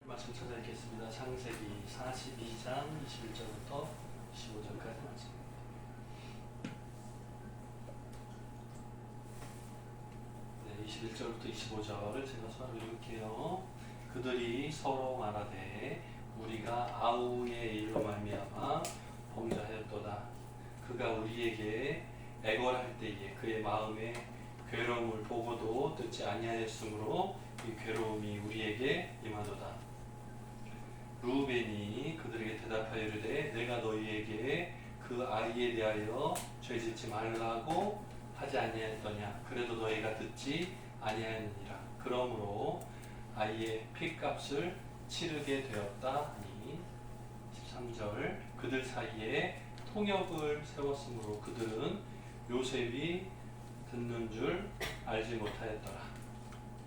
말씀 찾아 읽겠습니다. 창세기 42장 21절부터 25절까지 말씀입니다. 네, 21절부터 25절을 제가 서로 읽을게요. 그들이 서로 말하되 우리가 아우의 일로 말미암아 범죄하였도다. 그가 우리에게 애걸할 때에 그의 마음에 괴로움을 보고도 듣지 아니하였으므로 이 괴로움이 우리에게 임하도다. 루벤이 그들에게 대답하여 이르되 내가 너희에게 그 아이에 대하여 죄짓지 말라고 하지 아니하였더냐. 그래도 너희가 듣지 아니하였느니라. 그러므로 아이의 핏값을 치르게 되었다 하니. 13절 그들 사이에 통역을 세웠으므로 그들은 요셉이 듣는 줄 알지 못하였더라.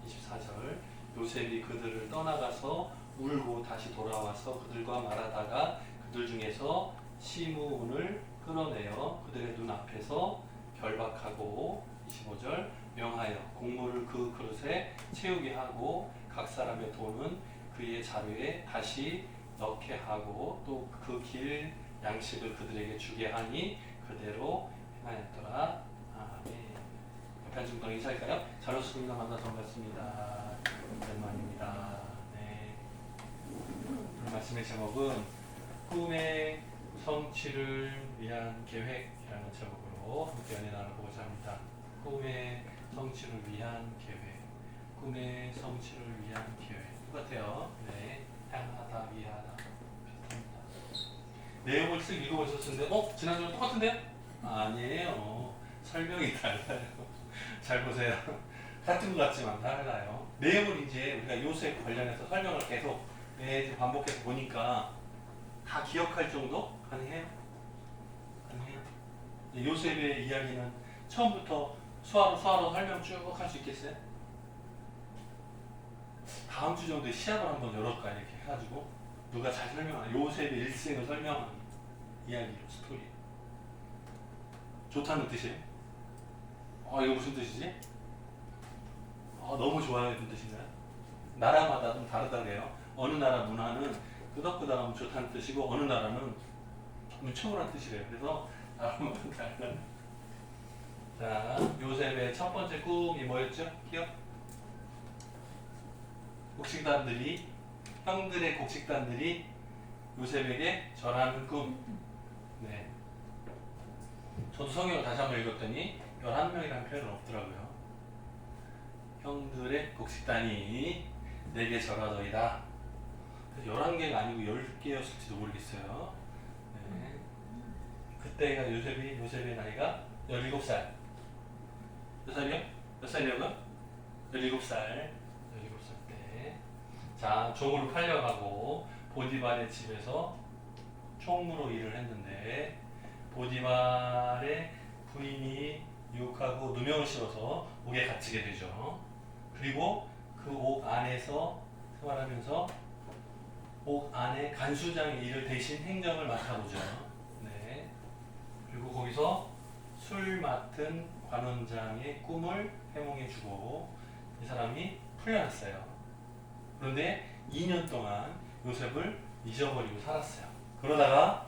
24절 요셉이 그들을 떠나가서 울고 다시 돌아와서 그들과 말하다가 그들 중에서 시므온을 끌어내어 그들의 눈앞에서 결박하고 25절 명하여 곡물을 그 그릇에 채우게 하고 각 사람의 돈은 그의 자루에 다시 넣게 하고 또 그 길 양식을 그들에게 주게 하니 그대로 행하였더라. 아멘. 옆에 앉은 분 인사할까요? 잘 오셨습니다. 만나서 반갑습니다. 오랜만입니다. 오늘 말씀의 제목은 꿈의 성취를 위한 계획이라는 제목으로 함께 연애 나눠보고자 합니다. 꿈의 성취를 위한 계획. 꿈의 성취를 위한 계획. 똑같아요. 네. 향하다, 위하다. 비슷합니다. 내용을 쓱 읽어보셨는데, 지난주랑 똑같은데요? 아니에요. 설명이 달라요. 잘 보세요. 같은 것 같지만 달라요. 내용을 이제 우리가 요셉 관련해서 설명을 계속 매주 반복해서 보니까 다 기억할 정도? 가능해요? 가능해요? 요셉의 이야기는 처음부터 수화로 설명 쭉 할 수 있겠어요? 다음 주 정도에 시합을 한번 열어볼까 이렇게 해가지고 누가 잘 설명하나 요셉의 일생을 설명하는 이야기로 스토리. 좋다는 뜻이에요? 이거 무슨 뜻이지? 너무 좋아요 이런 뜻인가요? 나라마다 좀 다르다고 해요. 어느 나라 문화는 끄덕끄덕하면 좋다는 뜻이고 어느 나라는 너무 초월한 뜻이래요. 그래서 나라마다 달라요. 자, 요셉의 첫 번째 꿈이 뭐였죠? 기억? 곡식단들이 형들의 곡식단들이 요셉에게 절하는 꿈. 네. 저도 성경을 다시 한번 읽었더니 11명이라는 표현은 없더라고요. 형들의 곡식단이 내게 절하더이다. 11개가 아니고 10개였을지도 모르겠어요. 네. 그때가 요셉의 나이가 17살. 몇 살이요? 몇 살이냐고요? 17살. 17살 때. 자, 종으로 팔려가고 보디발의 집에서 총무로 일을 했는데 보디발의 부인이 유혹하고 누명을 씌워서 옥에 갇히게 되죠. 그리고 그 옥 안에서 생활하면서 옥 안에 간수장의 일을 대신 행정을 맡아보죠. 네. 그리고 거기서 술 맡은 관원장의 꿈을 해몽해주고 이 사람이 풀려났어요. 그런데 2년 동안 요셉을 잊어버리고 살았어요. 그러다가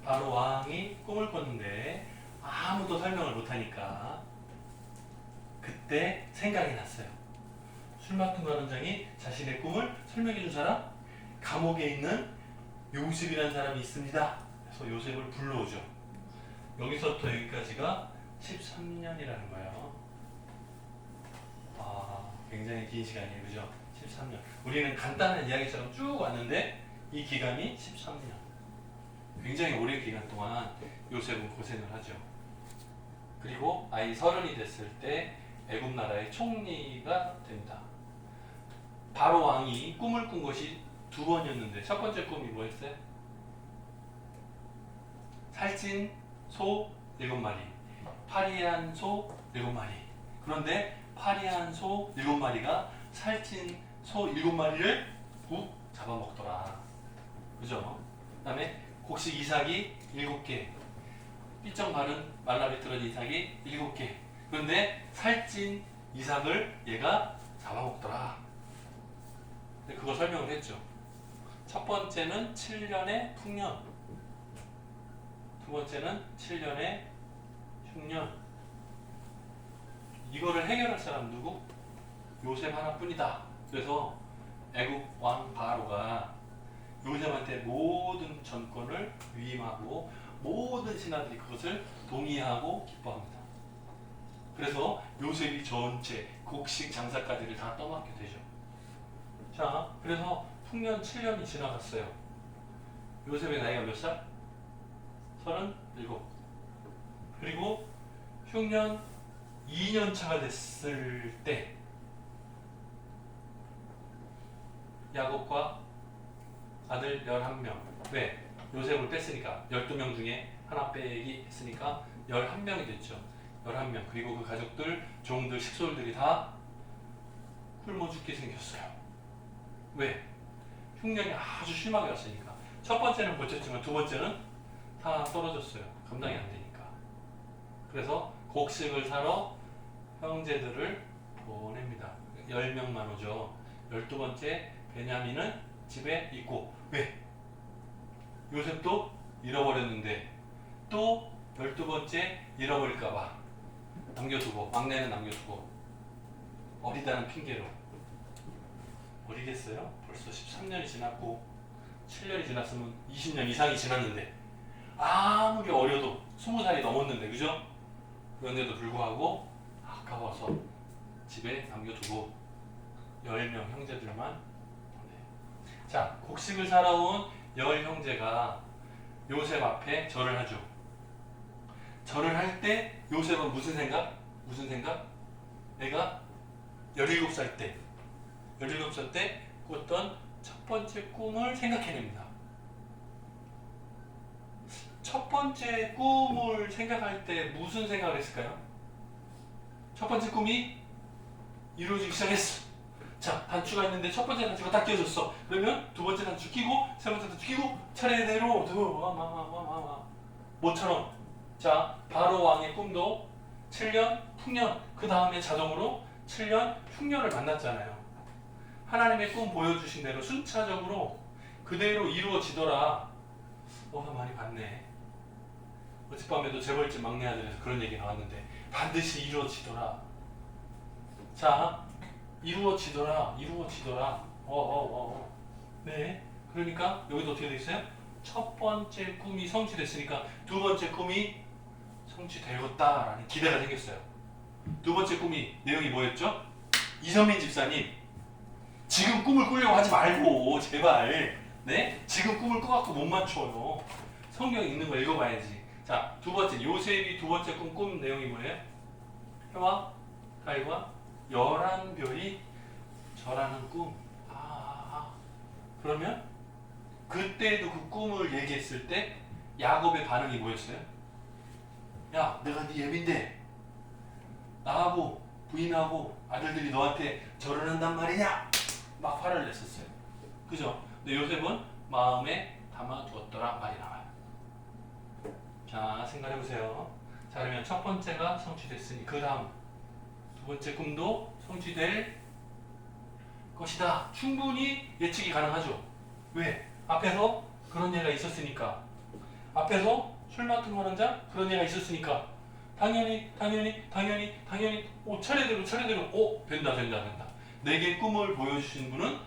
바로 왕이 꿈을 꿨는데 아무도 설명을 못하니까 그때 생각이 났어요. 술 맡은 관원장이 자신의 꿈을 설명해 준 사람? 감옥에 있는 요셉이라는 사람이 있습니다. 그래서 요셉을 불러오죠. 여기서부터 여기까지가 13년이라는 거예요. 굉장히 긴 시간이에요. 그죠? 13년. 우리는 간단한 이야기처럼 쭉 왔는데 이 기간이 13년. 굉장히 오랜 기간 동안 요셉은 고생을 하죠. 그리고 아이 30이 됐을 때 애굽 나라의 총리가 됩니다. 바로 왕이 꿈을 꾼 것이 2번이었는데 첫 번째 꿈이 뭐였어요? 살찐 소 7마리, 파리한 소 7마리. 그런데 파리한 소 7마리가 살찐 소 7마리를 훅 잡아먹더라. 그죠? 그 다음에 곡식 이삭이 7개, 삐쩍 마른 말라비틀어진 이삭이 7개. 그런데 살찐 이삭을 얘가 잡아먹더라. 그거 설명을 했죠. 첫 번째는 7년의 풍년, 두 번째는 7년의 흉년. 이거를 해결할 사람 누구? 요셉 하나뿐이다. 그래서 애국 왕 바로가 요셉한테 모든 전권을 위임하고 모든 신하들이 그것을 동의하고 기뻐합니다. 그래서 요셉이 전체 곡식 장사까지를 다 떠맡게 되죠. 자, 그래서 풍년 7년이 지나갔어요. 요셉의 나이가 몇 살? 37. 그리고 흉년 2년 차가 됐을 때 야곱과 아들 11명. 왜? 요셉을 뺐으니까 12명 중에 하나 빼기 했으니까 11명이 됐죠. 11명. 그리고 그 가족들, 종들, 식솔들이 다 굶어 죽게 생겼어요. 왜? 흉년이 아주 심하게 왔으니까. 첫 번째는 버텼지만 두 번째는 다 떨어졌어요. 감당이 안 되니까. 그래서 곡식을 사러 형제들을 보냅니다. 10명만 오죠. 12번째 베냐민은 집에 있고. 왜? 요셉도 잃어버렸는데 또 12번째 잃어버릴까봐 남겨두고, 막내는 남겨두고 어리다는 핑계로. 어리겠어요? 벌써 13년이 지났고 7년이 지났으면 20년 이상이 지났는데 아무리 어려도 20살이 넘었는데, 그죠? 그런데도 불구하고 아까워서 집에 남겨두고 10명 형제들만 보내요. 자, 곡식을 사러 온 10형제가 요셉 앞에 절을 하죠. 절을 할 때 요셉은 무슨 생각? 내가 17살 때 17살 때 꿨던 첫 번째 꿈을 생각해냅니다. 첫 번째 꿈을 생각할 때 무슨 생각을 했을까요? 첫 번째 꿈이 이루어지기 시작했어. 자, 단추가 있는데 첫 번째 단추가 딱 끼워졌어. 그러면 두 번째 단추 끼고 세 번째 단추 끼고 차례대로 뭐처럼. 자, 바로 왕의 꿈도 7년 풍년, 그 다음에 자동으로 7년 흉년을 만났잖아요. 하나님의 꿈 보여주신 대로 순차적으로 그대로 이루어지더라. 많이 봤네. 어젯밤에도 재벌집 막내 아들에서 그런 얘기 나왔는데 반드시 이루어지더라. 자, 이루어지더라. 네. 그러니까 여기도 어떻게 돼 있어요? 첫 번째 꿈이 성취됐으니까 두 번째 꿈이 성취되었다라는 기대가 생겼어요. 두 번째 꿈이 내용이 뭐였죠? 이선민 집사님, 지금 꿈을 꾸려고 하지 말고 제발, 네? 지금 꿈을 꿔갖고 못 맞춰요. 성경 읽는 거 읽어봐야지. 자, 두 번째, 요셉이 두 번째 꿈 내용이 뭐예요? 해와 달과 11별이 절하는 꿈. 그러면 그때도 그 꿈을 얘기했을 때 야곱의 반응이 뭐였어요? 야, 내가 네 애비인데 나하고 부인하고 아들들이 너한테 절을 한단 말이냐? 막 화를 냈었어요. 그죠? 근데 요셉은 마음에 담아두었더라 말이 나와요. 자, 생각해보세요. 자, 그러면 첫 번째가 성취됐으니 그 다음 두 번째 꿈도 성취될 것이다. 충분히 예측이 가능하죠. 왜? 앞에서 그런 얘가 있었으니까. 앞에서 술 맡은 거 하는 자 그런 얘가 있었으니까. 당연히 차례대로 된다. 내게 꿈을 보여주신 분은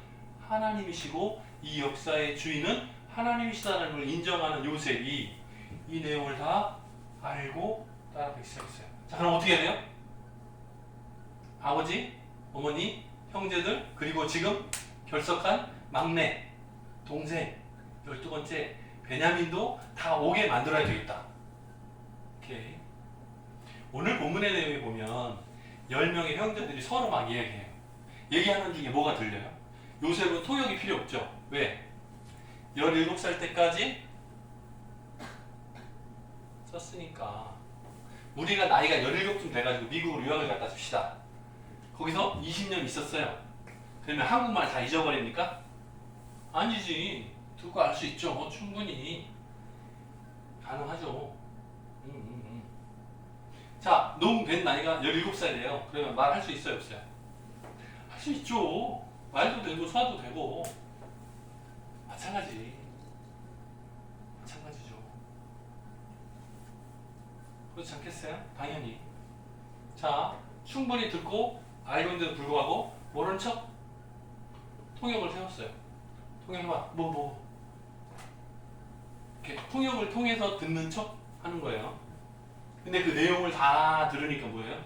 하나님이시고 이 역사의 주인은 하나님이시다는 걸 인정하는 요셉이 이 내용을 다 알고 따라가기 시작했어요. 자, 그럼 어떻게 해야 돼요? 아버지, 어머니, 형제들, 그리고 지금 결석한 막내, 동생, 12번째 베냐민도 다 오게 만들어야 되겠다. 오케이. 오늘 본문의 내용에 보면 10명의 형제들이 서로 막 이야기해요. 얘기하는 중에 뭐가 들려요? 요셉은 통역이 필요 없죠. 왜? 17살 때까지 썼으니까. 우리가 나이가 17쯤 돼가지고 미국으로 유학을 갔다 줍시다. 거기서 20년 있었어요. 그러면 한국말 다 잊어버립니까? 아니지. 듣고 알 수 있죠. 충분히 가능하죠. 자, 농 된 나이가 17살이에요. 그러면 말할 수 있어요, 없어요? 할 수 있죠. 말도 되고 수화도 되고 마찬가지죠. 그렇지 않겠어요? 당연히. 자, 충분히 듣고 알고 있는데도 불구하고 모르는 척 통역을 세웠어요. 통역해봐. 이렇게 통역을 통해서 듣는 척 하는 거예요. 근데 그 내용을 다 들으니까 뭐예요?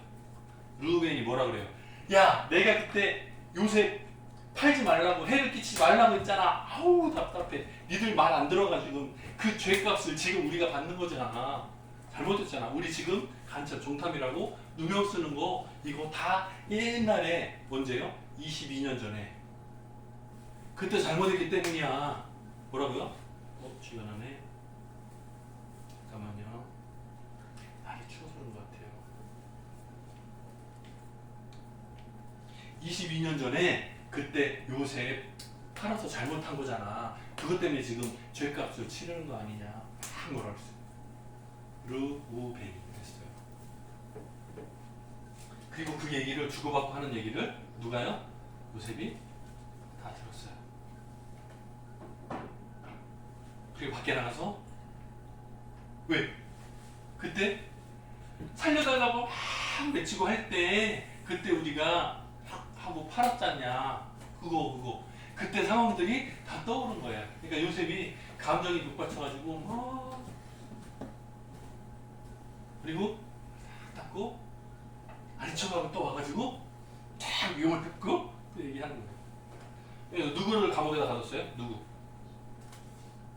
르우벤이 뭐라 그래요? 야, 내가 그때 요셉 팔지 말라고, 해를 끼치지 말라고 했잖아. 아우 답답해. 니들 말 안 들어가지고 그 죄값을 지금 우리가 받는 거잖아. 잘못했잖아. 우리 지금 간첩 종탐이라고 누명 쓰는 거 이거 다 옛날에 언제요? 22년 전에 그때 잘못했기 때문이야. 뭐라고요? 주변하네. 잠깐만요. 날이 추워서 그런 것 같아요. 22년 전에 그때 요셉 팔아서 잘못한 거잖아. 그것 때문에 지금 죄값을 치르는 거 아니냐. 막 뭐라 그랬어요. 르우벤이 했어요. 그리고 그 얘기를 주고받고 하는 얘기를 누가요? 요셉이 다 들었어요. 그리고 밖에 나가서 왜? 그때 살려달라고 막 외치고 할 때 그때 우리가 하고 팔았잖냐. 그거 그때 상황들이 다 떠오른 거야. 그러니까 요셉이 감정이 북받쳐가지고 막 그리고 딱 닦고 아닌 척하고 또 와가지고 쫙 위험을 듣고 또 얘기하는 거예요. 그래서 누구를 감옥에다 가뒀어요? 누구?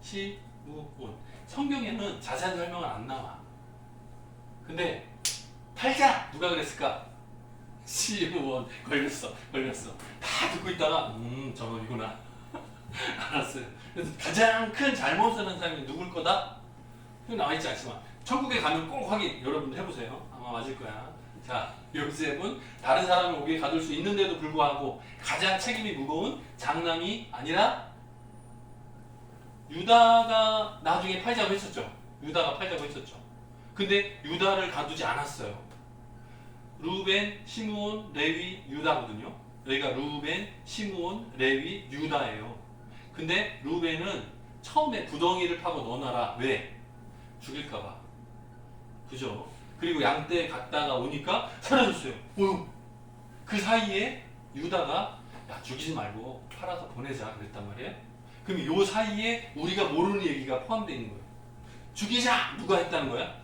시므온. 성경에는 자세한 설명은 안 나와. 근데 팔자! 누가 그랬을까? 시므온. 걸렸어. 다 듣고 있다가 저놈이구나. 알았어요. 그래서 가장 큰 잘못을 한 사람이 누굴 거다? 이거 나와있지 않지만 천국에 가면 꼭 확인 여러분들 해보세요. 아마 맞을 거야. 자, 요셉은 다른 사람을 오게 가둘 수 있는데도 불구하고 가장 책임이 무거운 장남이 아니라 유다가 나중에 팔자고 했었죠. 근데 유다를 가두지 않았어요. 루벤, 시므온, 레위, 유다거든요. 여기가 루벤, 시므온, 레위, 유다예요. 근데 루벤은 처음에 구덩이를 파고 넣어놔라. 왜? 죽일까봐. 그죠? 그리고 양떼 갔다가 오니까 사라졌어요. 그 사이에 유다가 야 죽이지 말고 팔아서 보내자 그랬단 말이에요. 그럼 요 사이에 우리가 모르는 얘기가 포함되어 있는 거예요. 죽이자! 누가 했다는 거야?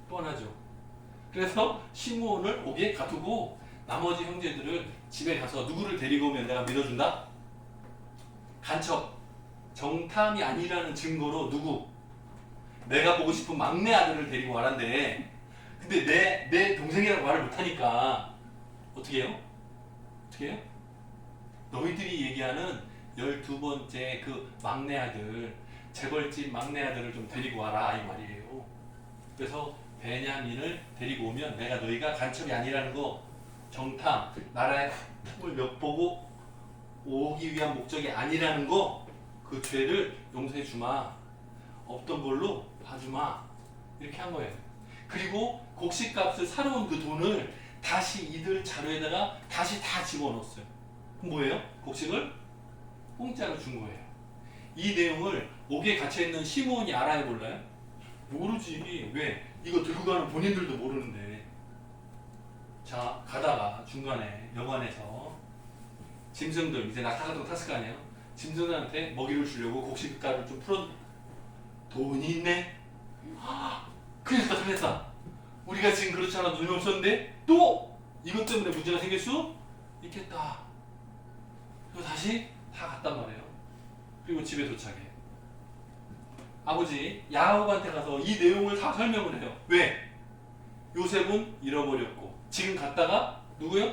뻔하죠. 그래서 시므온을 옥에 가두고 나머지 형제들을 집에 가서 누구를 데리고 오면 내가 믿어준다? 간첩, 정탐이 아니라는 증거로 누구? 내가 보고 싶은 막내 아들을 데리고 와란데 근데 내 동생이라고 말을 못하니까 어떻게 해요? 너희들이 얘기하는 12번째 그 막내 아들 재벌집 막내 아들을 좀 데리고 와라 이 말이에요. 그래서 베냐민을 데리고 오면 내가 너희가 간첩이 아니라는 거 정탐 나라의 틈을 엿보고 오기 위한 목적이 아니라는 거 그 죄를 용서해 주마. 없던 걸로 봐주마. 이렇게 한 거예요. 그리고 곡식값을 사러 온 그 돈을 다시 이들 자료에다가 다시 다 집어넣었어요. 그럼 뭐예요? 곡식을 공짜로 준 거예요. 이 내용을 옥에 갇혀있는 시므온이 알아요 몰라요? 모르지. 왜? 이거 들고 가는 본인들도 모르는데. 자, 가다가 중간에 여관에서 짐승들 이제 낙타 같은 거 탔을 거 아니에요? 짐승들한테 먹이를 주려고 곡식가를 좀 풀어 돈이 있네? 그래서 잘했다. 우리가 지금 그렇잖아. 눈이 없었는데 또 이것 때문에 문제가 생길 수 있겠다. 그리고 다시 다 갔단 말이에요. 그리고 집에 도착해. 아버지 야곱한테 가서 이 내용을 다 설명을 해요. 왜? 요셉은 잃어버렸고 지금 갔다가 누구요?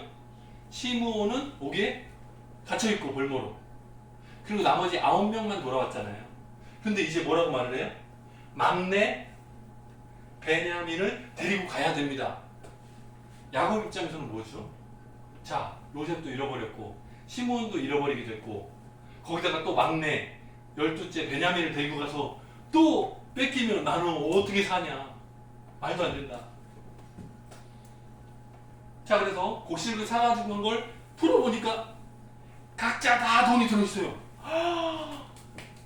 시므온은 옥에 갇혀있고 벌모로. 그리고 나머지 9명만 돌아왔잖아요. 근데 이제 뭐라고 말을 해요? 막내 베냐민을 데리고 가야 됩니다. 야곱 입장에서는 뭐죠? 자, 요셉도 잃어버렸고 시므온도 잃어버리게 됐고 거기다가 또 막내 12째 베냐민을 데리고 가서 또 뺏기면 나는 어떻게 사냐. 말도 안 된다. 자, 그래서 곡식을 사가지고 온 걸 풀어보니까 각자 다 돈이 들어있어요.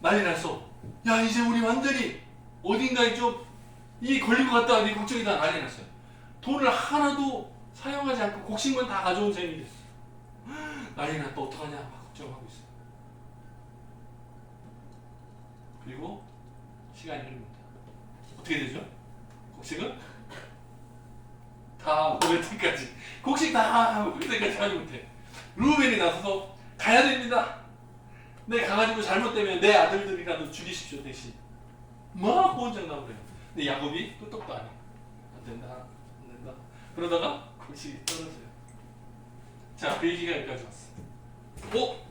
난리 났어. 야, 이제 우리 완전히 어딘가에 좀 이 걸린 것 같다. 네 걱정이다. 난리 났어요. 돈을 하나도 사용하지 않고 곡식만 다 가져온 셈이 됐어. 난리 났다. 어떡하냐 막 걱정하고 있어요. 그리고 시간이 흐릅니다. 어떻게 되죠? 곡식은 다 먹을 때까지, 곡식 다 먹을 때까지 하지 못해. 루벤이 나서서 가야 됩니다. 네, 가가지고 잘못되면 내 아들들이라도 죽이십시오 대신. 막 호언장 나오래요. 근데 야곱이 끄떡도 안 해. 안 된다, 안 된다. 그러다가 곡식이 떨어져요. 자, 그 얘기가 여기까지 왔어.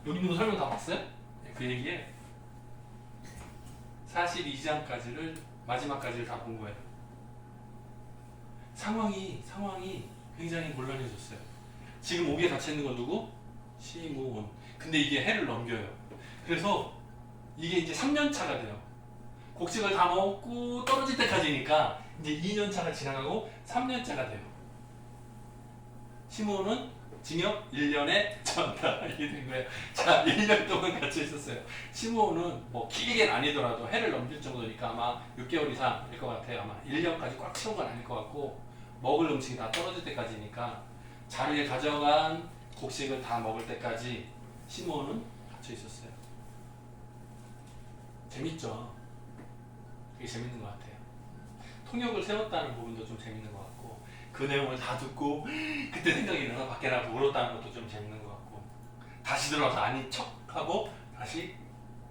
여러분도 설명 다 봤어요? 그 얘기에 42장까지를 마지막까지를 다 본 거예요. 상황이 굉장히 곤란해졌어요. 지금 옥에 갇혀 있는 건 누구? 시므온. 근데 이게 해를 넘겨요. 그래서 이게 이제 3년 차가 돼요. 곡식을 다 먹고 떨어질 때까지니까 이제 2년 차가 지나가고 3년 차가 돼요. 시므온은 징역 1년에 처한다. 이게 된 거예요. 자, 1년 동안 갇혀 있었어요. 시므온은 뭐 길게는 아니더라도 해를 넘길 정도니까 아마 6개월 이상일 것 같아요. 아마 1년까지 꽉 채운 건 아닐 것 같고, 먹을 음식이 다 떨어질 때까지니까 자리에 가져간 곡식을 다 먹을 때까지 시므온은 갇혀 있었어요. 재밌죠? 되게 재밌는 것 같아요. 통역을 세웠다는 부분도 좀 재밌는 것 같고, 그 내용을 다 듣고 그때 생각이 나서 밖에 나가서 울었다는 것도 좀 재밌는 것 같고, 다시 들어와서 아닌 척하고 다시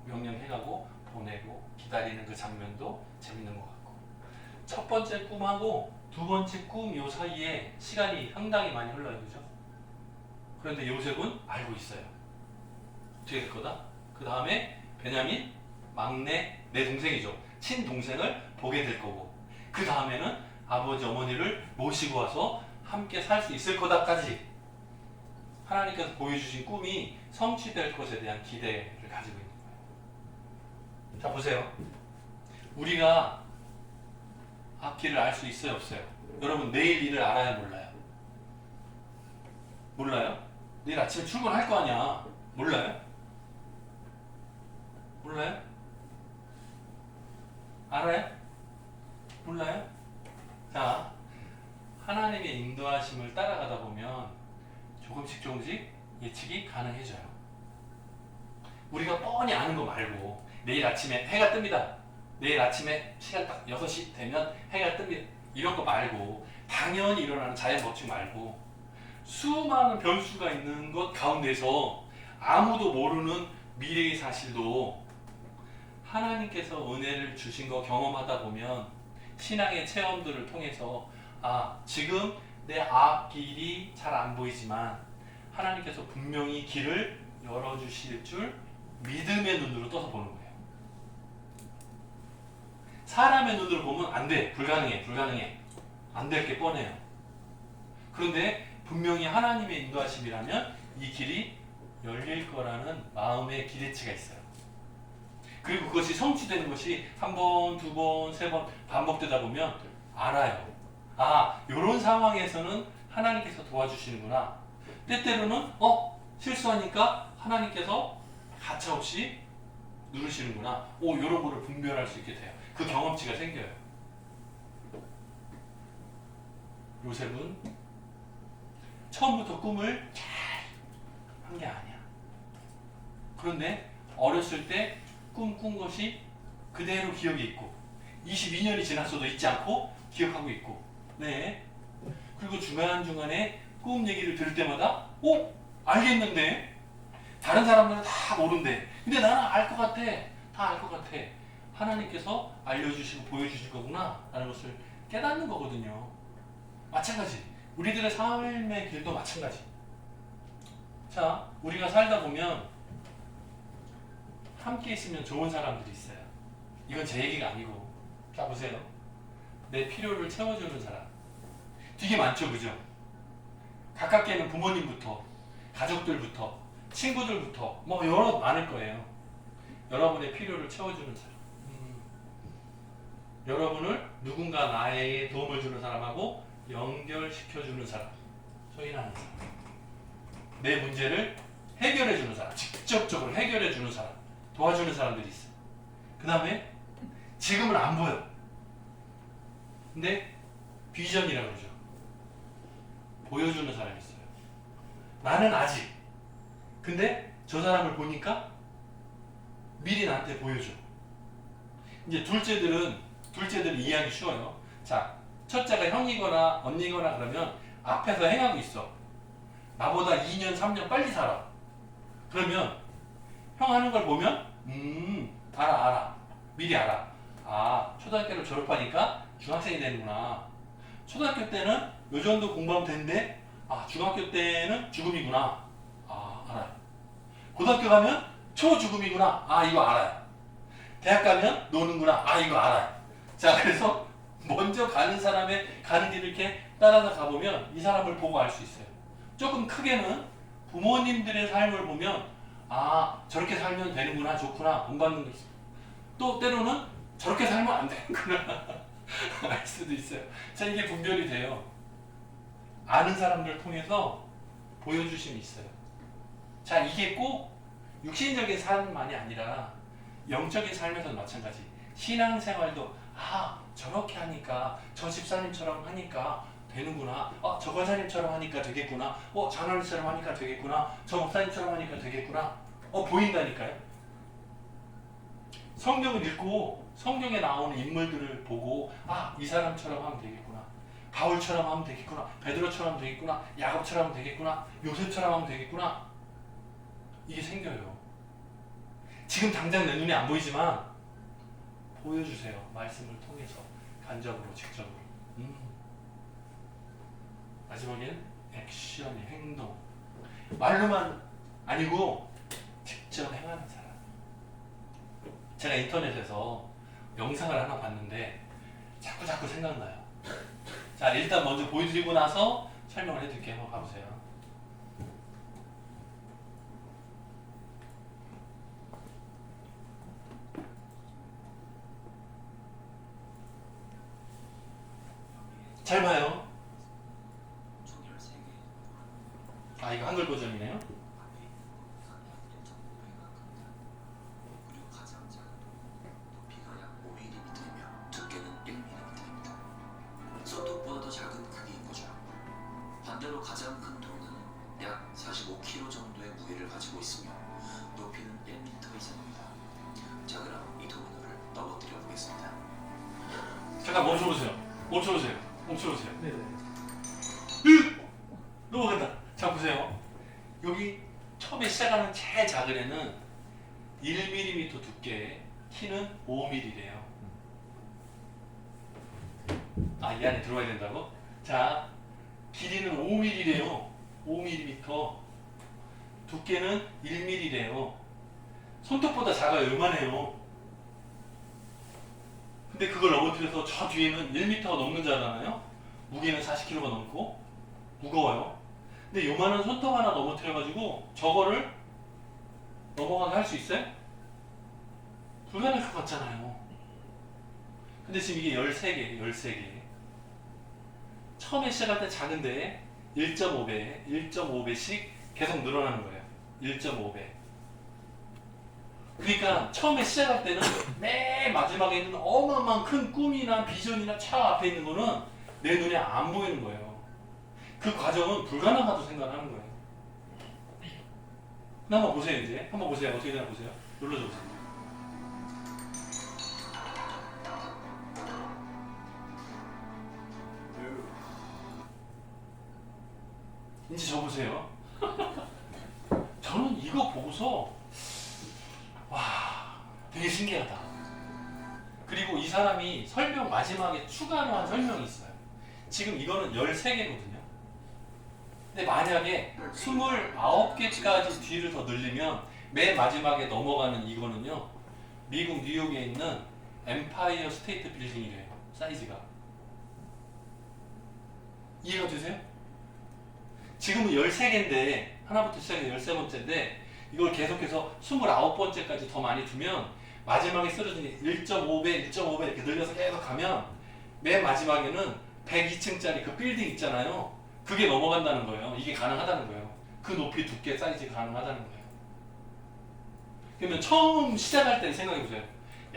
명령해가고 보내고 기다리는 그 장면도 재밌는 것 같고, 첫 번째 꿈하고 두 번째 꿈 요 사이에 시간이 상당히 많이 흘러요. 그죠? 그런데 요셉은 알고 있어요. 어떻게 될 거다? 그 다음에 베냐민 막내, 내 동생이죠. 친동생을 보게 될 거고, 그 다음에는 아버지 어머니를 모시고 와서 함께 살 수 있을 거다까지 하나님께서 보여주신 꿈이 성취될 것에 대한 기대를 가지고 있는 거예요. 자, 보세요. 우리가 앞길을 알 수 있어요, 없어요? 여러분, 내일 일을 알아야 몰라요? 몰라요? 내일 아침에 출근할 거 아니야. 몰라요? 몰라요? 알아요? 몰라요? 자, 하나님의 인도하심을 따라가다 보면 조금씩 예측이 가능해져요. 우리가 뻔히 아는 거 말고, 내일 아침에 해가 뜹니다. 내일 아침에 시간 딱 6시 되면 해가 뜹니다. 이런 거 말고, 당연히 일어나는 자연 법칙 말고, 수많은 변수가 있는 것 가운데서 아무도 모르는 미래의 사실도 하나님께서 은혜를 주신 거 경험하다 보면, 신앙의 체험들을 통해서 지금 내 앞길이 잘 안 보이지만 하나님께서 분명히 길을 열어주실 줄 믿음의 눈으로 떠서 보는 거예요. 사람의 눈으로 보면 안 돼. 불가능해. 안 될 게 뻔해요. 그런데 분명히 하나님의 인도하심이라면 이 길이 열릴 거라는 마음의 기대치가 있어요. 그리고 그것이 성취되는 것이 한 번, 두 번, 세 번 반복되다 보면 알아요. 이런 상황에서는 하나님께서 도와주시는구나. 때때로는 실수하니까 하나님께서 가차없이 누르시는구나. 이런 거를 분별할 수 있게 돼요. 그 경험치가 생겨요. 요셉은 처음부터 꿈을 잘 한 게 아니야. 그런데 어렸을 때 꿈 꾼 것이 그대로 기억이 있고, 22년이 지났어도 잊지 않고 기억하고 있고, 네. 그리고 중간중간에 꿈 얘기를 들을 때마다 알겠는데 다른 사람들은 다 모른대. 근데 나는 알 것 같아. 다 알 것 같아. 하나님께서 알려주시고 보여주실 거구나 라는 것을 깨닫는 거거든요. 마찬가지. 우리들의 삶의 길도 마찬가지. 자, 우리가 살다 보면 함께 있으면 좋은 사람들이 있어요. 이건 제 얘기가 아니고, 자 보세요. 내 필요를 채워주는 사람 되게 많죠, 그죠? 가깝게는 부모님부터, 가족들부터, 친구들부터 여러 많을 거예요. 여러분의 필요를 채워주는 사람, 여러분을 누군가 나에게 도움을 주는 사람하고 연결시켜주는 사람, 소인하는 사람, 내 문제를 해결해주는 사람, 직접적으로 해결해주는 사람, 도와주는 사람들이 있어. 그 다음에 지금은 안 보여. 근데 비전이라고 그러죠. 보여주는 사람이 있어요. 나는 아직. 근데 저 사람을 보니까 미리 나한테 보여줘. 이제 둘째들은 이해하기 쉬워요. 자, 첫째가 형이거나 언니거나 그러면 앞에서 행하고 있어. 나보다 2년, 3년 빨리 살아. 그러면 형 하는 걸 보면 알아. 미리 알아. 아, 초등학교를 졸업하니까 중학생이 되는구나. 초등학교 때는 요 정도 공부하면 되는데 아, 중학교 때는 죽음이구나. 아, 알아요. 고등학교 가면 초죽음이구나. 아, 이거 알아요. 대학 가면 노는구나. 아, 이거 알아요. 자, 그래서 먼저 가는 사람의 가는 길을 이렇게 따라서 가보면 이 사람을 보고 알 수 있어요. 조금 크게는 부모님들의 삶을 보면 아, 저렇게 살면 되는구나, 좋구나, 본받는 게 있어. 또 때로는 저렇게 살면 안 되는구나 알 수도 있어요. 자, 이게 분별이 돼요. 아는 사람들을 통해서 보여주심이 있어요. 자, 이게 꼭 육신적인 삶만이 아니라 영적인 삶에서도 마찬가지. 신앙생활도 아, 저렇게 하니까 저 집사님처럼 하니까 되는구나. 저 권사님처럼 하니까 되겠구나. 장로님처럼 하니까 되겠구나. 저 목사님처럼 하니까 되겠구나. 보인다니까요. 성경을 읽고 성경에 나오는 인물들을 보고 아, 이 사람처럼 하면 되겠구나. 바울처럼 하면 되겠구나. 베드로처럼 하면 되겠구나. 야곱처럼 하면 되겠구나. 요셉처럼 하면 되겠구나. 이게 생겨요. 지금 당장 내 눈에 안 보이지만 보여주세요. 말씀을 통해서 간접으로 직접으로. 마지막에는 액션이 행동. 말로만 아니고 직접 행하는 사람. 제가 인터넷에서 영상을 하나 봤는데 자꾸 생각나요. 자, 일단 먼저 보여드리고 나서 설명을 해드릴게요. 한번 봐보세요. 잘 봐요. 아, 이거 한글 버전이네요. 손톱보다도 작은 크기인 거죠. 반대로 가장 큰 돌은 약 45kg 정도의 무게를 가지고 있으며 높이는 1m 이상입니다. 자, 그럼 이 도미노를 넘어뜨려 보겠습니다. 잠깐 멈춰보세요. 네네. 넘어간다. 자, 보세요. 여기 처음에 시작하는 제일 작은 애는 1mm 두께, 키는 5mm래요. 아, 이 안에 들어가야 된다고? 자, 길이는 5mm래요. 5mm. 두께는 1mm래요. 손톱보다 작아요. 요만해요. 근데 그걸 넘어뜨려서 저 뒤에는 1m가 넘는 자잖아요. 무게는 40kg가 넘고 무거워요. 근데 요만한 손톱 하나 넘어뜨려가지고 저거를 넘어가게 할 수 있어요? 불가능할 것 같잖아요. 근데 지금 이게 13개. 처음에 시작할 때 작은데 1.5배씩 계속 늘어나는 거예요. 1.5배. 그러니까 처음에 시작할 때는 맨 마지막에 있는 어마어마한 큰 꿈이나 비전이나 차 앞에 있는 거는 내 눈에 안 보이는 거예요. 그 과정은 불가능하다고 생각하는 거예요. 근데 한번 보세요. 이제 한번 보세요. 어떻게 되나 보세요. 눌러줘 보세요. 이제 저 보세요. 저는 이거 보고서 와, 되게 신기하다. 그리고 이 사람이 설명 마지막에 추가로 한 설명이 있어요. 지금 이거는 13개거든요. 근데 만약에 29개까지 뒤를 더 늘리면 맨 마지막에 넘어가는 이거는요, 미국 뉴욕에 있는 엠파이어 스테이트 빌딩이래요. 사이즈가. 이해가 되세요? 지금은 13개인데 하나부터 시작해서 13번째인데 이걸 계속해서 29번째까지 더 많이 두면 마지막에 쓰러지니 1.5배 이렇게 늘려서 계속 가면 맨 마지막에는 102층짜리 그 빌딩 있잖아요. 그게 넘어간다는 거예요. 이게 가능하다는 거예요. 그 높이 두께 사이즈가 가능하다는 거예요. 그러면 처음 시작할 때 생각해보세요.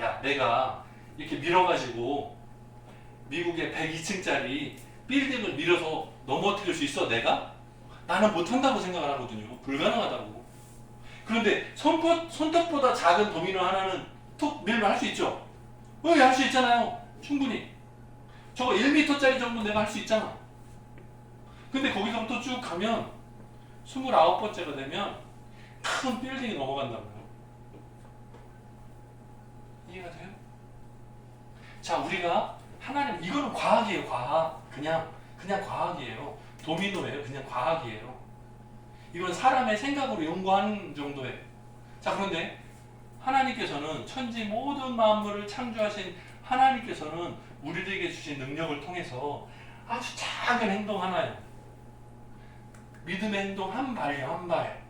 야, 내가 이렇게 밀어가지고 미국의 102층짜리 빌딩을 밀어서 넘어뜨릴 수 있어, 내가? 나는 못한다고 생각을 하거든요. 불가능하다고. 그런데 손톱보다 작은 도미노 하나는 툭 밀면 할 수 있죠? 할 수 있잖아요. 충분히. 저거 1m짜리 정도 내가 할 수 있잖아. 근데 거기서부터 쭉 가면 29번째가 되면 큰 빌딩이 넘어간다고요. 이해가 돼요? 자, 우리가 하나님, 이거는 과학이에요. 과학. 그냥 과학이에요. 도미노예요. 그냥 과학이에요. 이건 사람의 생각으로 연구하는 정도예요. 자, 그런데 하나님께서는 천지 모든 만물을 창조하신 하나님께서는 우리들에게 주신 능력을 통해서 아주 작은 행동 하나요. 믿음의 행동 한 발이요, 한 발.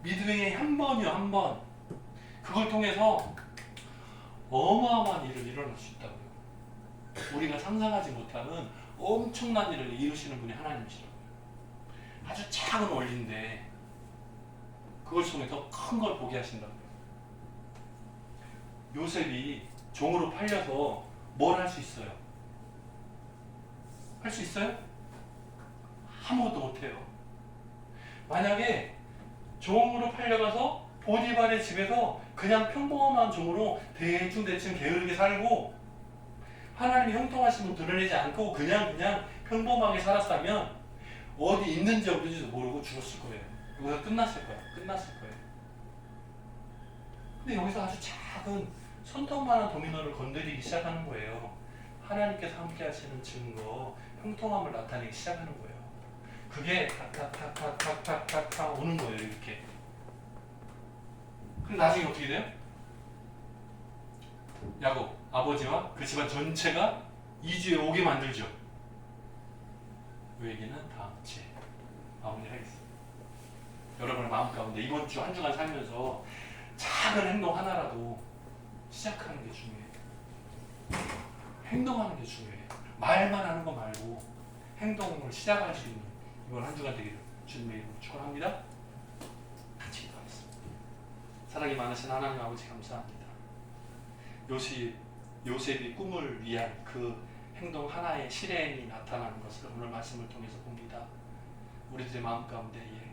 믿음의 한 번이요, 한 번. 그걸 통해서 어마어마한 일을 일어날 수 있다고요. 우리가 상상하지 못하는 엄청난 일을 이루시는 분이 하나님이시라고요. 아주 작은 원리인데 그걸 통해 더 큰 걸 보게 하신다고요. 요셉이 종으로 팔려서 뭘 할 수 있어요? 할 수 있어요? 아무것도 못해요. 만약에 종으로 팔려가서 보디발의 집에서 그냥 평범한 종으로 대충 게으르게 살고 하나님이 형통하심을 드러내지 않고 그냥 평범하게 살았다면 어디 있는지 없는지도 모르고 죽었을 거예요. 여기서 끝났을 거예요. 근데 여기서 아주 작은 손톱만한 도미노를 건드리기 시작하는 거예요. 하나님께서 함께 하시는 증거, 형통함을 나타내기 시작하는 거예요. 그게 탁탁탁탁탁탁탁 오는 거예요. 이렇게. 그럼 나중에 어떻게 돼요? 야곱 아버지와 그 집안 전체가 이주에 오게 만들죠. 그 얘기는 다음 주에 마무리하겠습니다. 여러분의 마음 가운데 이번 주 한 주간 살면서 작은 행동 하나라도 시작하는 게 중요해요. 행동하는 게 중요해요. 말만 하는 거 말고 행동을 시작할 수 있는 이번 한 주간 되기를 주님의 이름으로 축원합니다. 같이 기도하겠습니다. 사랑이 많으신 하나님 아버지 감사합니다. 요셉이 꿈을 위한 그 행동 하나의 실행이 나타나는 것을 오늘 말씀을 통해서 봅니다. 우리들의 마음 가운데에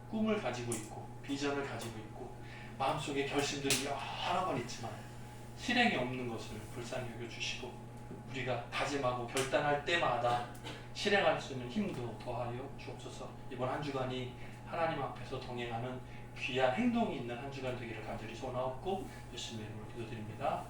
꿈을 가지고 있고 비전을 가지고 있고 마음속에 결심들이 여러 번 있지만 실행이 없는 것을 불쌍히 여겨주시고 우리가 다짐하고 결단할 때마다 실행할 수 있는 힘도 더하여 주옵소서. 이번 한 주간이 하나님 앞에서 동행하는 귀한 행동이 있는 한 주간 되기를 간절히 소원하옵고 예수님의 이름으로 기도드립니다.